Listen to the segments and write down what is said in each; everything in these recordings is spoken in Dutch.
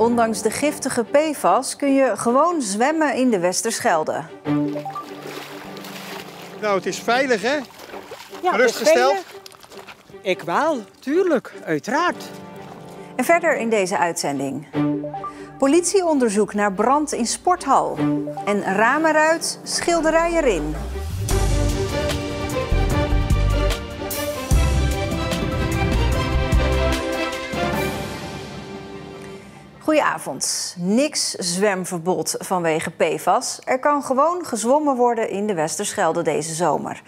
Ondanks de giftige PFAS kun je gewoon zwemmen in de Westerschelde. Nou, het is veilig, hè? Ja, gerustgesteld? Ik wel, tuurlijk, uiteraard. En verder in deze uitzending. Politieonderzoek naar brand in sporthal. En ramen eruit, schilderij erin. Goedenavond. Niks zwemverbod vanwege PFAS. Er kan gewoon gezwommen worden in de Westerschelde deze zomer.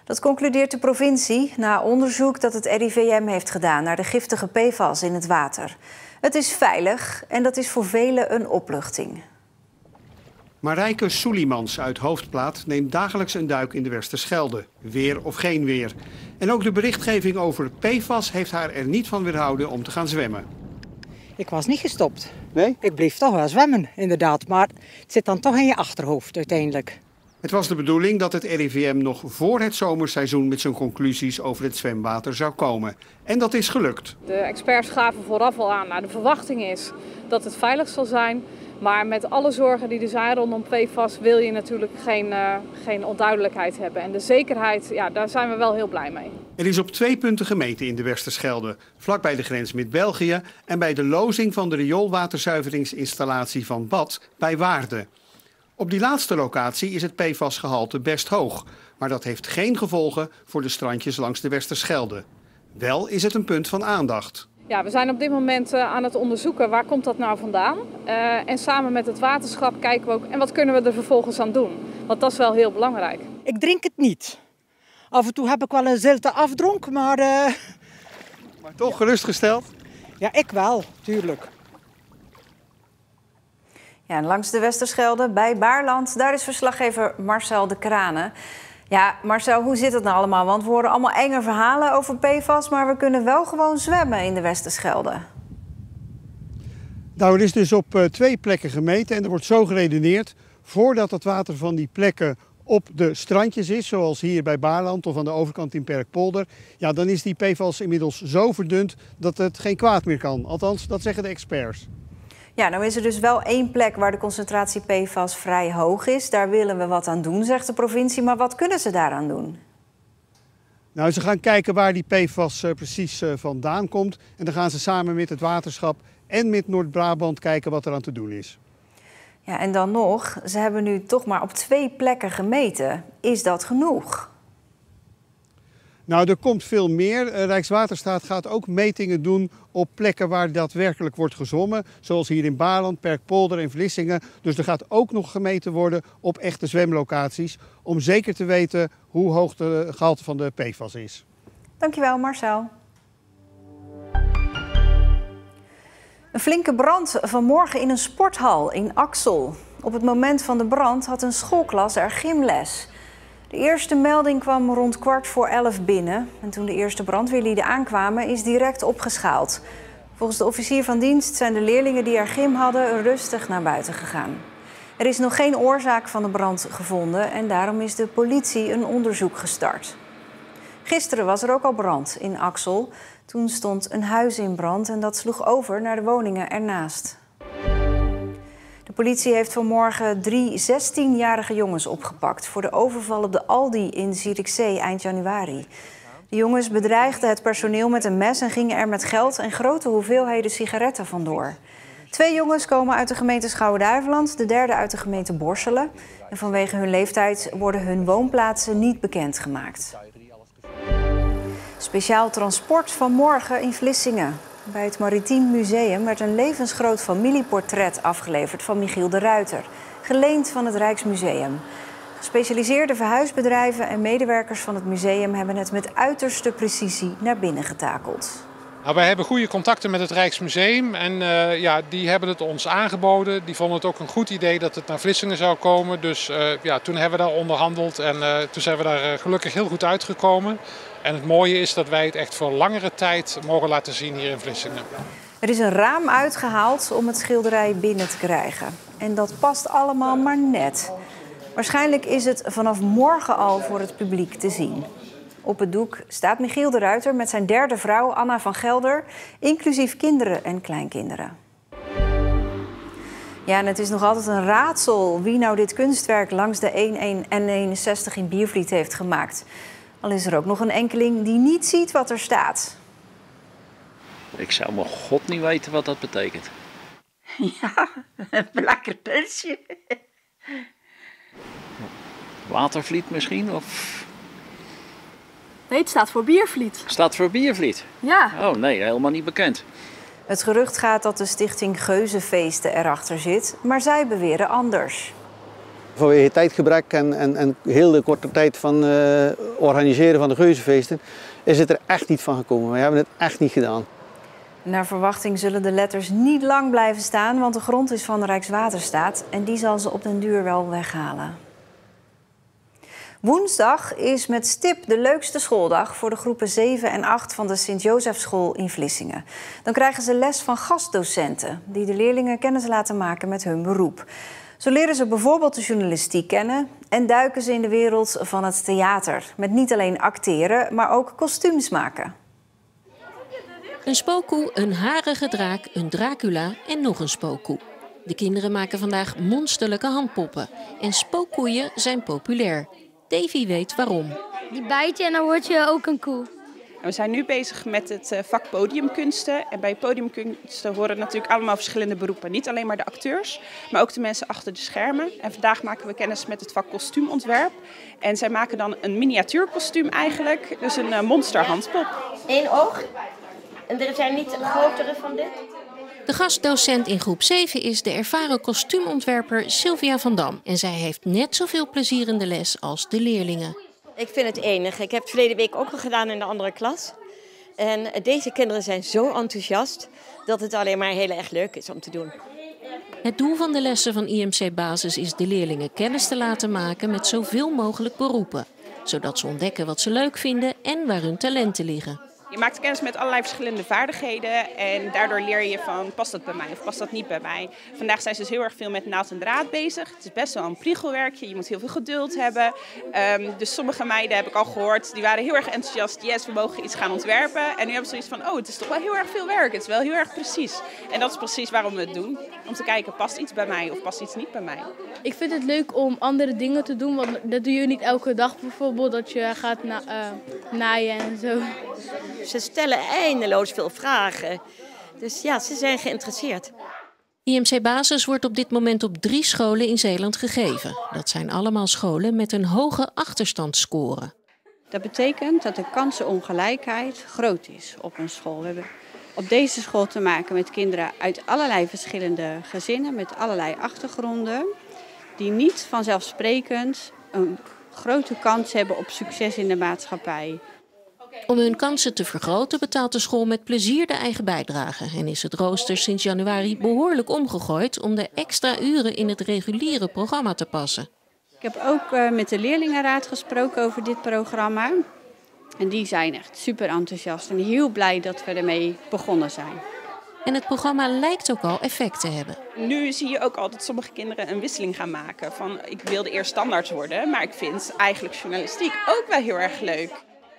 Dat concludeert de provincie na onderzoek dat het RIVM heeft gedaan naar de giftige PFAS in het water. Het is veilig en dat is voor velen een opluchting. Marijke Soelimans uit Hoofdplaat neemt dagelijks een duik in de Westerschelde. Weer of geen weer. En ook de berichtgeving over PFAS heeft haar er niet van weerhouden om te gaan zwemmen. Ik was niet gestopt. Nee? Ik bleef toch wel zwemmen, inderdaad. Maar het zit dan toch in je achterhoofd uiteindelijk. Het was de bedoeling dat het RIVM nog voor het zomerseizoen met zijn conclusies over het zwemwater zou komen. En dat is gelukt. De experts gaven vooraf al aan, de verwachting is dat het veilig zal zijn. Maar met alle zorgen die er zijn rondom PFAS wil je natuurlijk geen onduidelijkheid hebben. En de zekerheid, ja, daar zijn we wel heel blij mee. Er is op 2 punten gemeten in de Westerschelde. Vlakbij de grens met België en bij de lozing van de rioolwaterzuiveringsinstallatie van Bad bij Waarden. Op die laatste locatie is het PFAS-gehalte best hoog. Maar dat heeft geen gevolgen voor de strandjes langs de Westerschelde. Wel is het een punt van aandacht. Ja, we zijn op dit moment aan het onderzoeken waar komt dat nou vandaan. En samen met het waterschap kijken we ook en wat kunnen we er vervolgens aan doen. Want dat is wel heel belangrijk. Ik drink het niet. Af en toe heb ik wel een zilte afdronk, maar... Maar toch gerustgesteld? Ja, ik wel, tuurlijk. Ja, en langs de Westerschelde bij Baarland, daar is verslaggever Marcel de Kranen. Ja, Marcel, hoe zit het nou allemaal? Want we horen allemaal enge verhalen over PFAS, maar we kunnen wel gewoon zwemmen in de Westerschelde. Nou, er is dus op 2 plekken gemeten en er wordt zo geredeneerd. Voordat het water van die plekken op de strandjes is, zoals hier bij Baarland of aan de overkant in Perkpolder, ja, dan is die PFAS inmiddels zo verdund dat het geen kwaad meer kan. Althans, dat zeggen de experts. Ja, nou is er dus wel 1 plek waar de concentratie PFAS vrij hoog is. Daar willen we wat aan doen, zegt de provincie. Maar wat kunnen ze daaraan doen? Nou, ze gaan kijken waar die PFAS precies vandaan komt. En dan gaan ze samen met het waterschap en met Noord-Brabant kijken wat er aan te doen is. Ja, en dan nog, ze hebben nu toch maar op 2 plekken gemeten. Is dat genoeg? Nou, er komt veel meer. Rijkswaterstaat gaat ook metingen doen op plekken waar daadwerkelijk wordt gezwommen. Zoals hier in Baarland, Perkpolder en Vlissingen. Dus er gaat ook nog gemeten worden op echte zwemlocaties. Om zeker te weten hoe hoog het gehalte van de PFAS is. Dankjewel, Marcel. Een flinke brand vanmorgen in een sporthal in Axel. Op het moment van de brand had een schoolklas er gymles. De eerste melding kwam rond 11:15 binnen. En toen de eerste brandweerlieden aankwamen, is direct opgeschaald. Volgens de officier van dienst zijn de leerlingen die er gym hadden rustig naar buiten gegaan. Er is nog geen oorzaak van de brand gevonden en daarom is de politie een onderzoek gestart. Gisteren was er ook al brand in Axel. Toen stond een huis in brand en dat sloeg over naar de woningen ernaast. De politie heeft vanmorgen 3 16-jarige jongens opgepakt voor de overval op de Aldi in Zierikzee eind januari. De jongens bedreigden het personeel met een mes en gingen er met geld en grote hoeveelheden sigaretten vandoor. 2 jongens komen uit de gemeente Schouwen-Duiveland, de derde uit de gemeente Borselen. En vanwege hun leeftijd worden hun woonplaatsen niet bekendgemaakt. Speciaal transport vanmorgen in Vlissingen. Bij het Maritiem Museum werd een levensgroot familieportret afgeleverd van Michiel de Ruiter, geleend van het Rijksmuseum. Gespecialiseerde verhuisbedrijven en medewerkers van het museum hebben het met uiterste precisie naar binnen getakeld. Nou, wij hebben goede contacten met het Rijksmuseum en die hebben het ons aangeboden. Die vonden het ook een goed idee dat het naar Vlissingen zou komen. Dus toen hebben we daar onderhandeld en toen zijn we daar gelukkig heel goed uitgekomen. En het mooie is dat wij het echt voor langere tijd mogen laten zien hier in Vlissingen. Er is een raam uitgehaald om het schilderij binnen te krijgen. En dat past allemaal maar net. Waarschijnlijk is het vanaf morgen al voor het publiek te zien. Op het doek staat Michiel de Ruiter met zijn derde vrouw Anna van Gelder, inclusief kinderen en kleinkinderen. Ja, en het is nog altijd een raadsel wie nou dit kunstwerk langs de N61 in Biervliet heeft gemaakt. Al is er ook nog een enkeling die niet ziet wat er staat. Ik zou mijn god niet weten wat dat betekent. Ja, een lekker pilsje. Watervliet misschien? Of... Nee, het staat voor Biervliet. Staat voor Biervliet? Ja. Oh nee, helemaal niet bekend. Het gerucht gaat dat de stichting Geuzenfeesten erachter zit, maar zij beweren anders. Vanwege tijdgebrek en heel de korte tijd van organiseren van de Geuzenfeesten is het er echt niet van gekomen. We hebben het echt niet gedaan. Naar verwachting zullen de letters niet lang blijven staan, want de grond is van Rijkswaterstaat en die zal ze op den duur wel weghalen. Woensdag is met stip de leukste schooldag voor de groepen 7 en 8 van de Sint-Josefschool in Vlissingen. Dan krijgen ze les van gastdocenten die de leerlingen kennis laten maken met hun beroep. Zo leren ze bijvoorbeeld de journalistiek kennen en duiken ze in de wereld van het theater. Met niet alleen acteren, maar ook kostuums maken. Een spookkoe, een harige draak, een Dracula en nog een spookkoe. De kinderen maken vandaag monsterlijke handpoppen. En spookkoeien zijn populair. Davy weet waarom. Die bijt je en dan word je ook een koe. We zijn nu bezig met het vak podiumkunsten. En bij podiumkunsten horen natuurlijk allemaal verschillende beroepen. Niet alleen maar de acteurs, maar ook de mensen achter de schermen. En vandaag maken we kennis met het vak kostuumontwerp. En zij maken dan een miniatuurkostuum eigenlijk, dus een monsterhandpop. 1 oog. En er zijn niet grotere van dit. De gastdocent in groep 7 is de ervaren kostuumontwerper Sylvia van Dam. En zij heeft net zoveel plezier in de les als de leerlingen. Ik vind het enig. Ik heb het verleden week ook al gedaan in de andere klas. En deze kinderen zijn zo enthousiast dat het alleen maar heel erg leuk is om te doen. Het doel van de lessen van IMC Basis is de leerlingen kennis te laten maken met zoveel mogelijk beroepen. Zodat ze ontdekken wat ze leuk vinden en waar hun talenten liggen. Je maakt kennis met allerlei verschillende vaardigheden en daardoor leer je van past dat bij mij of past dat niet bij mij. Vandaag zijn ze dus heel erg veel met naald en draad bezig. Het is best wel een priegelwerkje, je moet heel veel geduld hebben. Dus sommige meiden heb ik al gehoord, die waren heel erg enthousiast. Yes, we mogen iets gaan ontwerpen. En nu hebben ze zoiets van, oh, het is toch wel heel erg veel werk. Het is wel heel erg precies. En dat is precies waarom we het doen. Om te kijken, past iets bij mij of past iets niet bij mij. Ik vind het leuk om andere dingen te doen, want dat doe je niet elke dag bijvoorbeeld. Dat je gaat naaien en zo. Ze stellen eindeloos veel vragen. Dus ja, ze zijn geïnteresseerd. IMC Basis wordt op dit moment op 3 scholen in Zeeland gegeven. Dat zijn allemaal scholen met een hoge achterstandsscore. Dat betekent dat de kansenongelijkheid groot is op een school. We hebben op deze school te maken met kinderen uit allerlei verschillende gezinnen, met allerlei achtergronden, die niet vanzelfsprekend een grote kans hebben op succes in de maatschappij. Om hun kansen te vergroten betaalt de school met plezier de eigen bijdrage. En is het rooster sinds januari behoorlijk omgegooid om de extra uren in het reguliere programma te passen. Ik heb ook met de leerlingenraad gesproken over dit programma. En die zijn echt super enthousiast en heel blij dat we ermee begonnen zijn. En het programma lijkt ook al effect te hebben. Nu zie je ook al dat sommige kinderen een wisseling gaan maken. Van ik wilde eerst standaard worden, maar ik vind eigenlijk journalistiek ook wel heel erg leuk.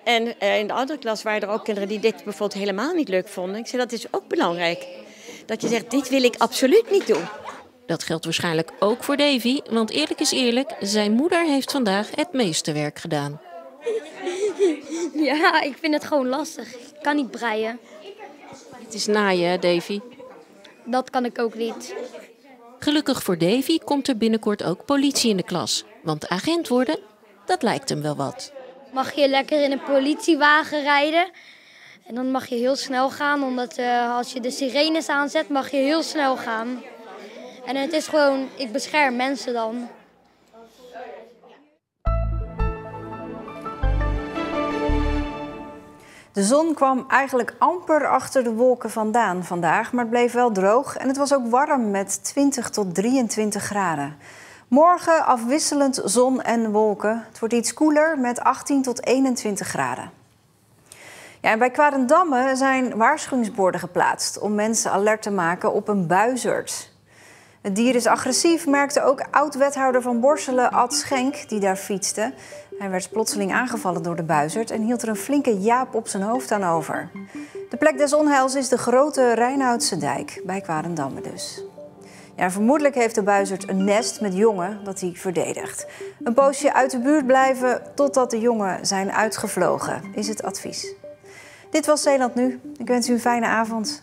En in de andere klas waren er ook kinderen die dit bijvoorbeeld helemaal niet leuk vonden. Ik zei, dat is ook belangrijk. Dat je zegt, dit wil ik absoluut niet doen. Dat geldt waarschijnlijk ook voor Davy, want eerlijk is eerlijk, zijn moeder heeft vandaag het meeste werk gedaan. Ja, ik vind het gewoon lastig. Ik kan niet breien. Het is naaien, hè, Davy? Dat kan ik ook niet. Gelukkig voor Davy komt er binnenkort ook politie in de klas. Want agent worden, dat lijkt hem wel wat. Mag je lekker in een politiewagen rijden. En dan mag je heel snel gaan, omdat als je de sirenes aanzet, mag je heel snel gaan. En het is gewoon, ik bescherm mensen dan. De zon kwam eigenlijk amper achter de wolken vandaan vandaag, maar het bleef wel droog. En het was ook warm met 20 tot 23 graden. Morgen afwisselend zon en wolken. Het wordt iets koeler met 18 tot 21 graden. Ja, en bij Kwarendamme zijn waarschuwingsborden geplaatst om mensen alert te maken op een buizerd. Het dier is agressief, merkte ook oud-wethouder van Borselen, Ad Schenk, die daar fietste. Hij werd plotseling aangevallen door de buizerd en hield er een flinke jaap op zijn hoofd aan over. De plek des onheils is de grote Reinoudse dijk, bij Kwarendamme dus. Ja, vermoedelijk heeft de buizerd een nest met jongen dat hij verdedigt. Een poosje uit de buurt blijven totdat de jongen zijn uitgevlogen, is het advies. Dit was Zeeland Nu. Ik wens u een fijne avond.